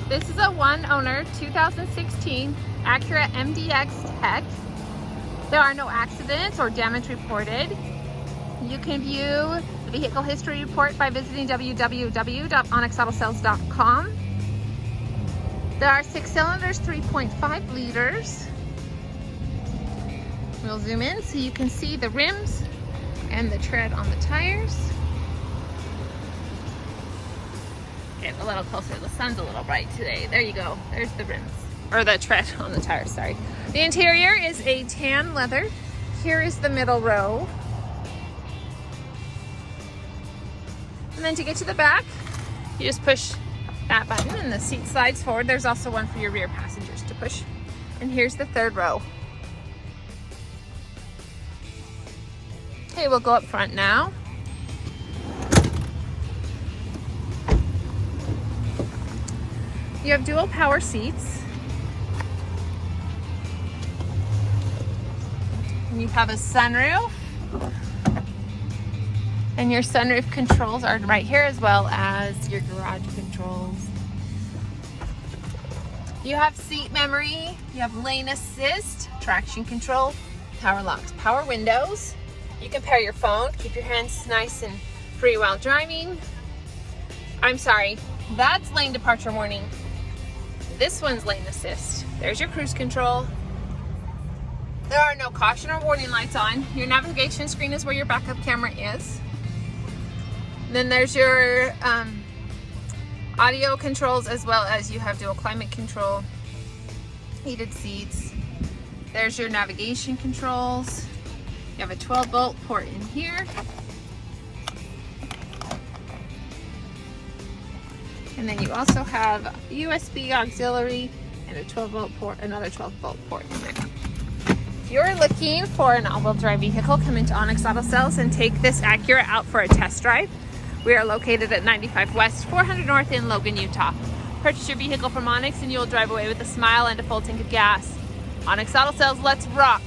This is a one-owner 2016 Acura MDX Tech. There are no accidents or damage reported. You can view the vehicle history report by visiting www.onyxautosales.com. There are 6 cylinders, 3.5 liters. We'll zoom in so you can see the rims and the tread on the tires. Get a little closer. The sun's a little bright today. There you go. There's the rims, or the tread on the tires, sorry. The interior is a tan leather. Here is the middle row. And then to get to the back, you just push that button and the seat slides forward. There's also one for your rear passengers to push. And here's the third row. Okay, we'll go up front now. You have dual power seats. And you have a sunroof. And your sunroof controls are right here, as well as your garage controls. You have seat memory, you have lane assist, traction control, power locks, power windows. You can pair your phone, keep your hands nice and free while driving. I'm sorry, that's lane departure warning. This one's lane assist. There's your cruise control. There are no caution or warning lights on. Your navigation screen is where your backup camera is. Then there's your audio controls, as well as you have dual climate control, heated seats. There's your navigation controls. You have a 12-volt port in here. And then you also have USB auxiliary and a 12-volt port, another 12-volt port in there. If you're looking for an all-wheel drive vehicle, come into Onyx Auto Sales and take this Acura out for a test drive. We are located at 95 West, 400 North in Logan, Utah. Purchase your vehicle from Onyx and you will drive away with a smile and a full tank of gas. Onyx Auto Sales, let's rock!